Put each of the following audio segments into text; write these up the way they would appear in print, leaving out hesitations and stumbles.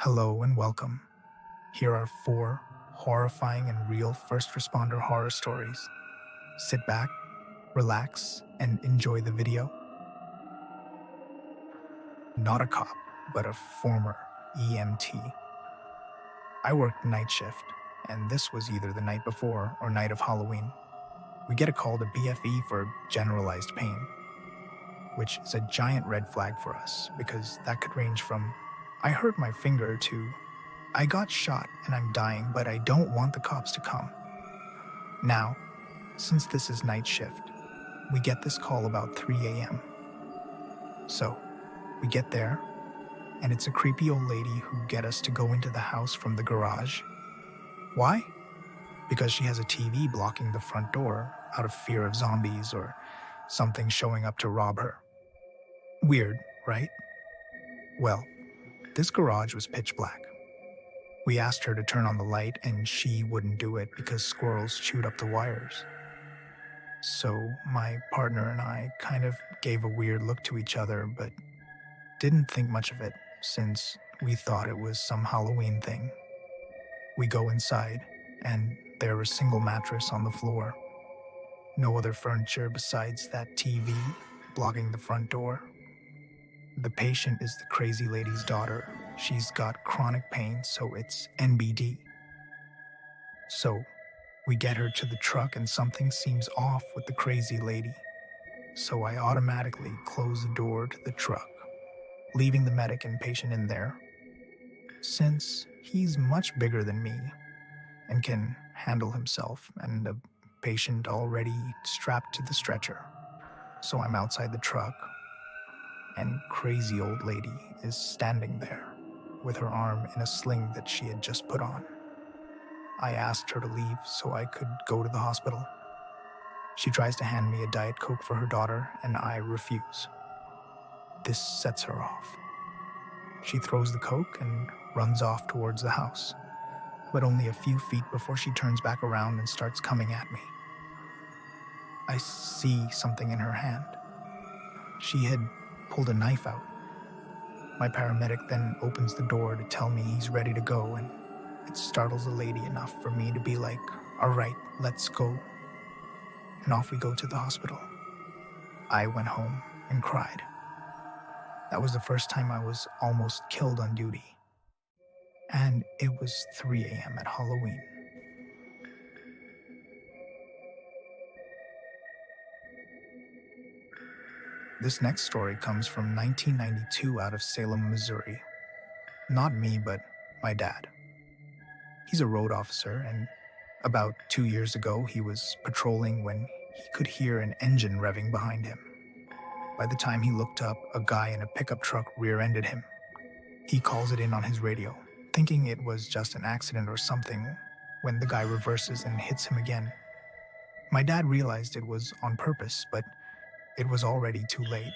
Hello and welcome. Here are four horrifying and real first responder horror stories. Sit back, relax, and enjoy the video. Not a cop, but a former EMT. I worked night shift, and this was either the night before or night of Halloween. We get a call to BFE for generalized pain, which is a giant red flag for us because that could range from I hurt my finger to I got shot and I'm dying, but I don't want the cops to come. Now, since this is night shift, we get this call about 3 a.m. So, we get there, and it's a creepy old lady who get us to go into the house from the garage. Why? Because she has a TV blocking the front door out of fear of zombies or something showing up to rob her. Weird, right? Well, this garage was pitch black. We asked her to turn on the light, and she wouldn't do it because squirrels chewed up the wires. So my partner and I kind of gave a weird look to each other, but didn't think much of it since we thought it was some Halloween thing. We go inside, and there's a single mattress on the floor. No other furniture besides that TV blocking the front door. The patient is the crazy lady's daughter. She's got chronic pain, so it's NBD. So we get her to the truck, and something seems off with the crazy lady. So I automatically close the door to the truck, leaving the medic and patient in there, since he's much bigger than me and can handle himself, and the patient already strapped to the stretcher. So I'm outside the truck, and crazy old lady is standing there with her arm in a sling that she had just put on. I asked her to leave so I could go to the hospital. She tries to hand me a Diet Coke for her daughter, and I refuse. This sets her off. She throws the Coke and runs off towards the house, but only a few feet before she turns back around and starts coming at me. I see something in her hand. She had pulled a knife out. My paramedic then opens the door to tell me he's ready to go, and it startles the lady enough for me to be like, all right, let's go. And off we go to the hospital. I went home and cried. That was the first time I was almost killed on duty. And it was 3 a.m. at Halloween. This next story comes from 1992 out of Salem, Missouri. Not me, but my dad. He's a road officer, and about 2 years ago, he was patrolling when he could hear an engine revving behind him. By the time he looked up, a guy in a pickup truck rear-ended him. He calls it in on his radio, thinking it was just an accident or something, when the guy reverses and hits him again. My dad realized it was on purpose, but it was already too late.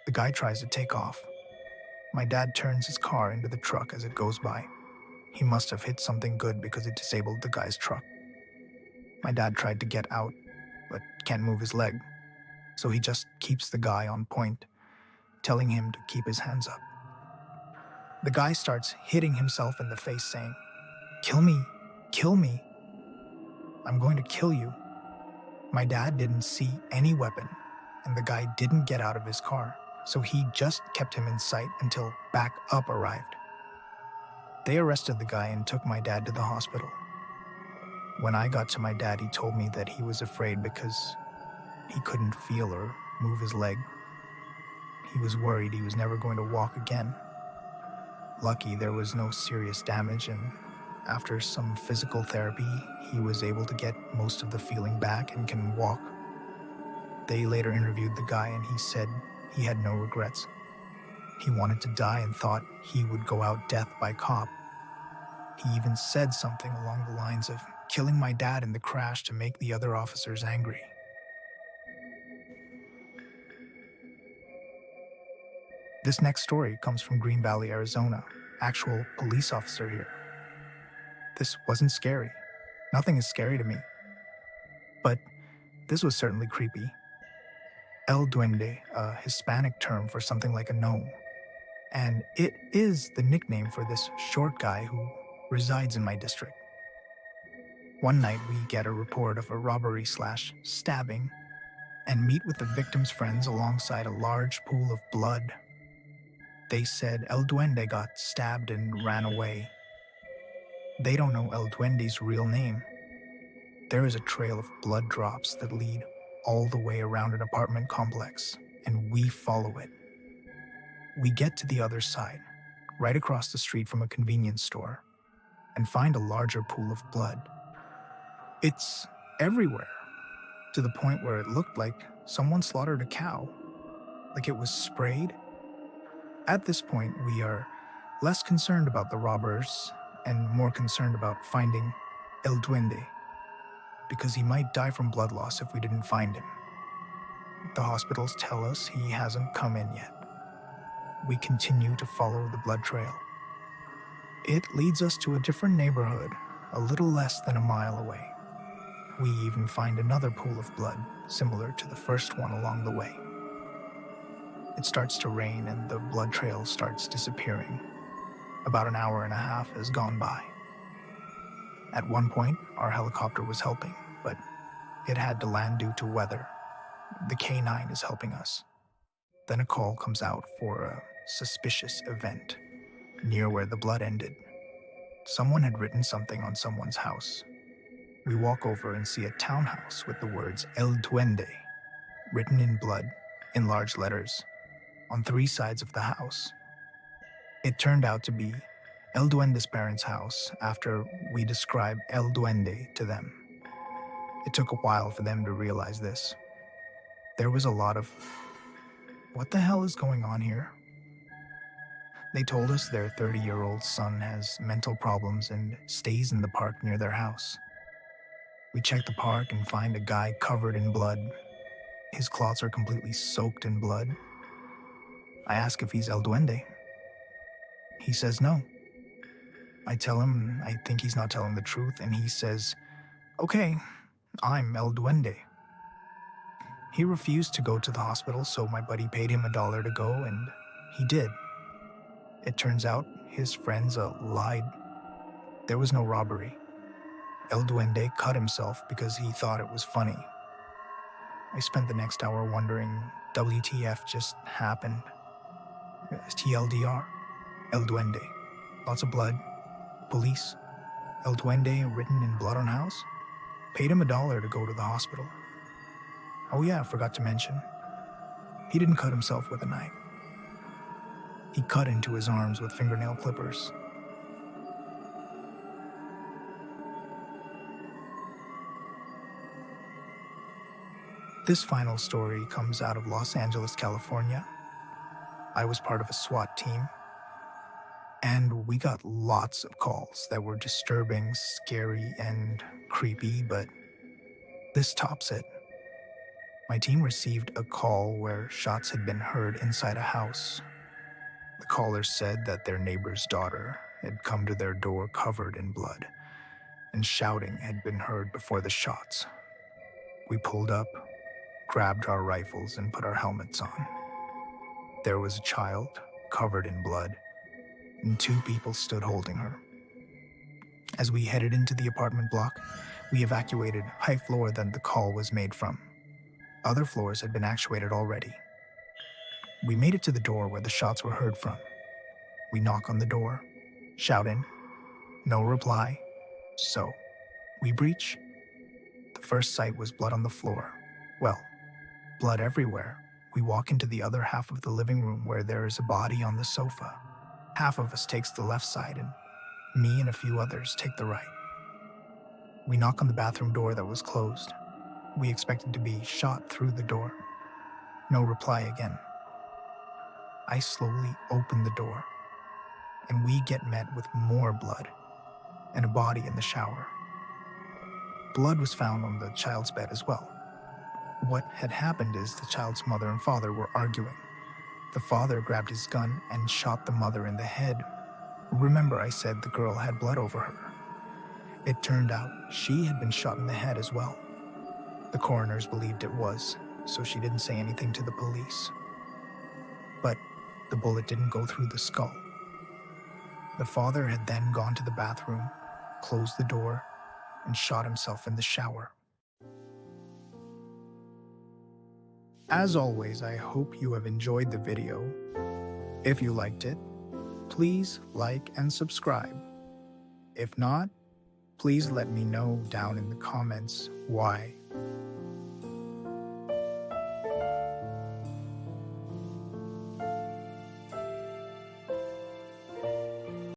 The guy tries to take off. My dad turns his car into the truck as it goes by. He must have hit something good because it disabled the guy's truck. My dad tried to get out, but can't move his leg, so he just keeps the guy on point, telling him to keep his hands up. The guy starts hitting himself in the face, saying, "Kill me, kill me. I'm going to kill you." My dad didn't see any weapon, and the guy didn't get out of his car, so he just kept him in sight until backup arrived. They arrested the guy and took my dad to the hospital. When I got to my dad, he told me that he was afraid because he couldn't feel or move his leg. He was worried he was never going to walk again. Lucky there was no serious damage, and after some physical therapy, he was able to get most of the feeling back and can walk. They later interviewed the guy, and he said he had no regrets. He wanted to die and thought he would go out death by cop. He even said something along the lines of killing my dad in the crash to make the other officers angry. This next story comes from Green Valley, Arizona. Actual police officer here. This wasn't scary. Nothing is scary to me. But this was certainly creepy. El Duende, a Hispanic term for something like a gnome. and it is the nickname for this short guy who resides in my district. One night, we get a report of a robbery/stabbing and meet with the victim's friends alongside a large pool of blood. They said El Duende got stabbed and ran away. They don't know El Duende's real name. There is a trail of blood drops that lead all the way around an apartment complex, and we follow it. We get to the other side, right across the street from a convenience store, and find a larger pool of blood. It's everywhere, to the point where it looked like someone slaughtered a cow, like it was sprayed. At this point, we are less concerned about the robbers and more concerned about finding El Duende, because he might die from blood loss if we didn't find him. The hospitals tell us he hasn't come in yet. We continue to follow the blood trail. It leads us to a different neighborhood, a little less than a mile away. We even find another pool of blood, similar to the first one along the way. It starts to rain and the blood trail starts disappearing. About an hour and a half has gone by. At one point, our helicopter was helping, but it had to land due to weather. The K9 is helping us. Then a call comes out for a suspicious event near where the blood ended. Someone had written something on someone's house. We walk over and see a townhouse with the words El Duende written in blood in large letters on 3 sides of the house. It turned out to be El Duende's parents' house after we described El Duende to them. It took a while for them to realize this. There was a lot of, what the hell is going on here? They told us their 30-year-old son has mental problems and stays in the park near their house. We check the park and find a guy covered in blood. His cloths are completely soaked in blood. I ask if he's El Duende. He says no. I tell him I think he's not telling the truth, and he says, "Okay, I'm El Duende." He refused to go to the hospital, so my buddy paid him $1 to go, and he did. It turns out his friends lied. There was no robbery. El Duende cut himself because he thought it was funny. I spent the next hour wondering, WTF just happened? TLDR, El Duende. Lots of blood. Police. El Duende written in blood on house. Paid him $1 to go to the hospital. Oh yeah, I forgot to mention. He didn't cut himself with a knife. He cut into his arms with fingernail clippers. This final story comes out of Los Angeles, California. I was part of a SWAT team, and we got lots of calls that were disturbing, scary, and creepy, but this tops it. My team received a call where shots had been heard inside a house. The caller said that their neighbor's daughter had come to their door covered in blood, and shouting had been heard before the shots. We pulled up, grabbed our rifles, and put our helmets on. There was a child covered in blood, and 2 people stood holding her. As we headed into the apartment block, we evacuated high floor that the call was made from. Other floors had been actuated already. We made it to the door where the shots were heard from. We knock on the door, shout in, no reply, so we breach. The first sight was blood on the floor. Well, blood everywhere. We walk into the other half of the living room where there is a body on the sofa. Half of us takes the left side, and me and a few others take the right. We knock on the bathroom door that was closed. We expected to be shot through the door. No reply again. I slowly open the door, and we get met with more blood and a body in the shower. Blood was found on the child's bed as well. What had happened is the child's mother and father were arguing. The father grabbed his gun and shot the mother in the head. Remember, I said the girl had blood over her. It turned out she had been shot in the head as well. The coroners believed it was, so she didn't say anything to the police. But the bullet didn't go through the skull. The father had then gone to the bathroom, closed the door, and shot himself in the shower. As always, I hope you have enjoyed the video. If you liked it, please like and subscribe. If not, please let me know down in the comments why.